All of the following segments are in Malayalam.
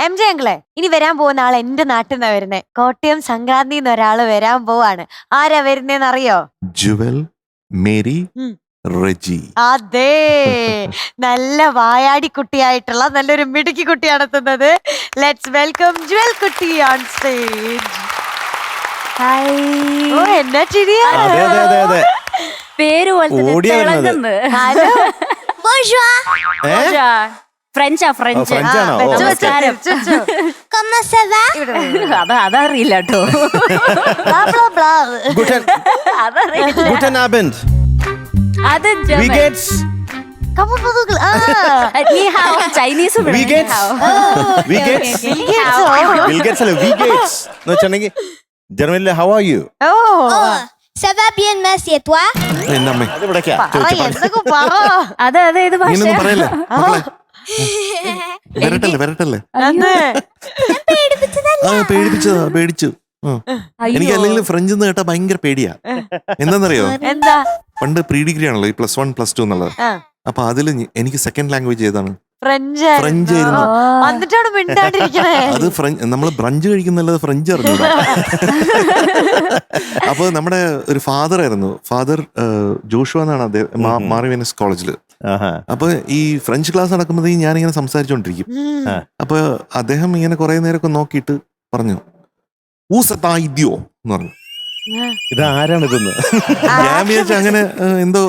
MJ അങ്കിളെ, ഇനി വരാൻ പോകുന്ന ആൾ എന്റെ നാട്ടിൽ നിന്നാ വരുന്നേ. കോട്ടയം സംക്രാന്തിന്ന് ഒരാള് വരാൻ പോവാണ്. ആരാ വരുന്നേന്ന് അറിയോ? ജുവൽ, മേരി, റെജി. അതെ, നല്ല വായാടി കുട്ടിയായിട്ടുള്ള നല്ലൊരു മിടുക്കി കുട്ടിയാണ് എത്തുന്നത്. ലെറ്റ്സ് വെൽക്കം ജുവൽ കുട്ടി ഓൺ സ്റ്റേജ്. ഓ, എന്നാ ചിരിയാ. പേര് ഹലോ. അതറിയില്ല കേട്ടോ. അത് ചൈനീസ് ജർമ്മനിലെ how are you? Ça va bien, merci, et toi? അതെ ഇത് വരട്ടല്ലേ പേടിച്ചു. എനിക്ക് അല്ലെങ്കിൽ ഫ്രഞ്ച് എന്ന് കേട്ടാ ഭയങ്കര പേടിയാ. എന്താന്നറിയോ, എന്താ? പണ്ട് പ്രീ ഡിഗ്രി ആണല്ലോ ഈ +1 +2 എന്നുള്ളത്. അപ്പൊ അതില് എനിക്ക് സെക്കൻഡ് ലാംഗ്വേജ് ഏതാണ്? ഫ്രഞ്ച് ആയിരുന്നു. അത് നമ്മള് ബ്രഞ്ച് കഴിക്കുന്നല്ലാതെ ഫ്രഞ്ച് അറിഞ്ഞൂടാ. അപ്പൊ നമ്മുടെ ഒരു ഫാദർ ആയിരുന്നു, ഫാദർ ജോഷുവ എന്നാണ് അദ്ദേഹം, മാറി വെനസ് കോളേജില്. അപ്പൊ ഈ ഫ്രഞ്ച് ക്ലാസ് നടക്കുമ്പോൾ ഞാനിങ്ങനെ സംസാരിച്ചോണ്ടിരിക്കും. അപ്പൊ അദ്ദേഹം ഇങ്ങനെ കുറെ നേരമൊക്കെ നോക്കിയിട്ട് പറഞ്ഞു ഊസത്തായിദ്യോ എന്ന് പറഞ്ഞു. ഇതാരാണിതെന്ന് ഞാൻ വിചാരിച്ചു അങ്ങനെ എന്തോ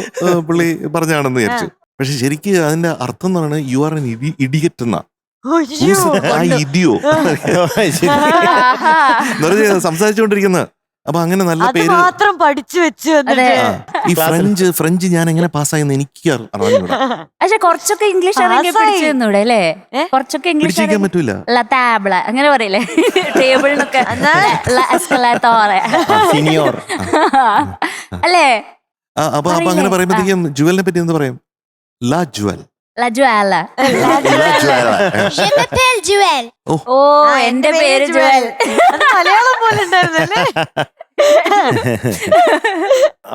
പുള്ളി പറഞ്ഞാണെന്ന് വിചാരിച്ചു. പക്ഷെ ശരിക്കും അതിന്റെ അർത്ഥം എന്ന് പറയുന്നത് യു ആർ എൻ ഇഡിയറ്റ് എന്നാ. ഇഡിയോ സംസാരിച്ചുകൊണ്ടിരിക്കുന്ന. അപ്പൊ അങ്ങനെ നല്ല പേര് മാത്രം പഠിച്ചു വെച്ചു. ഈ ഫ്രഞ്ച് ഞാൻ എങ്ങനെ പാസ്സായെന്ന് എനിക്ക് അറിഞ്ഞൂടാ. പക്ഷെ കുറച്ചൊക്കെ ഇംഗ്ലീഷ് പിടിച്ചൂടെ അല്ലേ? കുറച്ചൊക്കെ ഇംഗ്ലീഷ് പറ്റൂല. അങ്ങനെ പറയില്ലേ ടേബിളിനൊക്കെ അല്ലേ? അപ്പൊ അങ്ങനെ പറയുമ്പോഴത്തേക്കും ജുവലിനെ പറ്റി എന്ത് പറയും? ലാ ജുവൽ. ഓ, എന്റെ പേര് ജുവൽ. മലയാളം പോലെ ഉണ്ടായിരുന്നല്ലേ?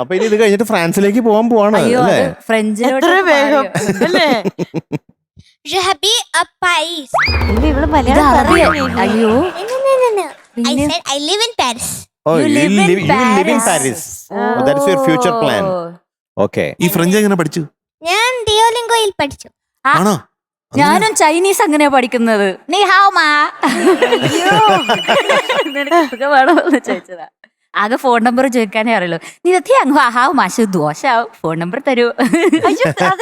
അപ്പൊ ഇനി ഇത് കഴിഞ്ഞിട്ട് ഫ്രാൻസിലേക്ക് പോകാൻ പോവാണ് അല്ലേ? ഫ്രഞ്ചിലോട്ട് വേഗം അല്ലേ? ഇവിടെ മലയാളം അയ്യോ, I said I live in Paris. Oh, you live in Paris. Oh, that is your future plan. Okay. ഈ ഫ്രഞ്ച് എങ്ങനെ പഠിച്ചു? ഞാൻ ഡിയോലിംഗോയിൽ പഠിച്ചു. ആണോ? ഞാനും ചൈനീസ് അങ്ങനെയാ പഠിക്കുന്നത്. നീ ഹാവ് മാ. ചോദിച്ചതാ. ആകെ ഫോൺ നമ്പർ ചോദിക്കാനേ അറിയുള്ളൂ. നീ ഹാവ് മാഷ് ദോശാവും, ഫോൺ നമ്പർ തരൂ.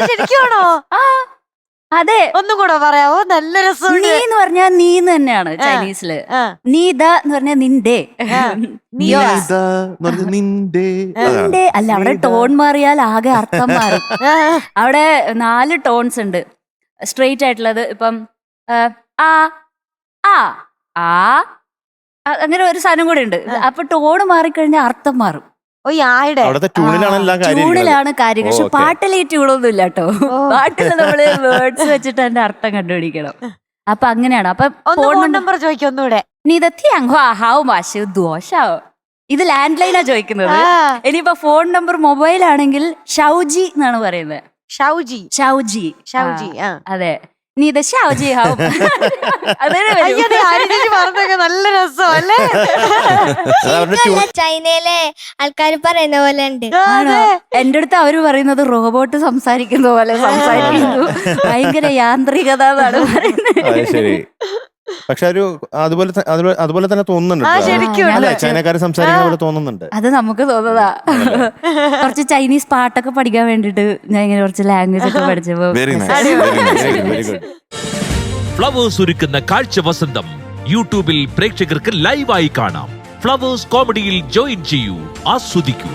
ശരിക്കുവാണോ? അതെ, ഒന്നും കൂടെ പറയാവോ? നല്ല രസം. നീ എന്ന് പറഞ്ഞാൽ നീന്ന് തന്നെയാണ് ചൈനീസില്. നീ ദ എന്ന് പറഞ്ഞാൽ നിന്റെ. അല്ല, അവിടെ ടോൺ മാറിയാൽ ആകെ അർത്ഥം മാറും. അവിടെ 4 ടോൺസ് ഉണ്ട് സ്ട്രെയിറ്റ് ആയിട്ടുള്ളത്. ഇപ്പം ആ ആ ആ അങ്ങനെ ഒരു സാധനം കൂടെ ഉണ്ട്. അപ്പൊ ടോൺ മാറിക്കഴിഞ്ഞാൽ അർത്ഥം മാറും. ട്യൂണിലാണ് കാര്യം. പക്ഷെ പാട്ടിൽ ഈ ട്യൂണൊന്നും ഇല്ല കേട്ടോ. പാട്ടിൽ നമ്മള് വേർഡ്സ് വെച്ചിട്ട് അതിന്റെ അർത്ഥം കണ്ടുപിടിക്കണം. അപ്പൊ അങ്ങനെയാണ്. അപ്പൊ ഫോൺ നമ്പർ ചോദിക്കൊന്നൂടെ. ഇത് ലാൻഡ് ലൈനാ ചോദിക്കുന്നത്. ഇനിയിപ്പോ ഫോൺ നമ്പർ മൊബൈൽ ആണെങ്കിൽ ഷൗജി എന്നാണ് പറയുന്നത്. ഷൗജി. അതെ, നീ ഇത് ഷൗജി ഹാവ്. നല്ല രസമല്ലേ? ചൈനയിലെ ആൾക്കാർ പറയുന്ന പോലെ ഉണ്ട്. എന്റെ അടുത്ത് അവര് പറയുന്നത് റോബോട്ട് സംസാരിക്കുന്ന പോലെ സംസാരിക്കുന്നു. ഭയങ്കര യാന്ത്രികത എന്നാണ് പറയുന്നത്. പക്ഷെ ഒരു അതുപോലെ തന്നെ തോന്നുന്നുണ്ട്. ചൈനക്കാര് സംസാരിക്കുന്ന പോലെ തോന്നുന്നുണ്ട്. അത് നമുക്ക് തോന്നുന്നതാ. കുറച്ച് ചൈനീസ് പാട്ടൊക്കെ പഠിക്കാൻ വേണ്ടിട്ട് ഞാൻ ഇങ്ങനെ കുറച്ച് ലാംഗ്വേജ് ഒക്കെ പഠിച്ചപ്പോ. ഫ്ലവേഴ്സ് ഒരുക്കുന്ന കാഴ്ച വസന്തം യൂട്യൂബിൽ പ്രേക്ഷകർക്ക് ലൈവായി കാണാം. ഫ്ലവേഴ്സ് കോമഡിയിൽ ജോയിൻ ചെയ്യൂ, ആസ്വദിക്കൂ.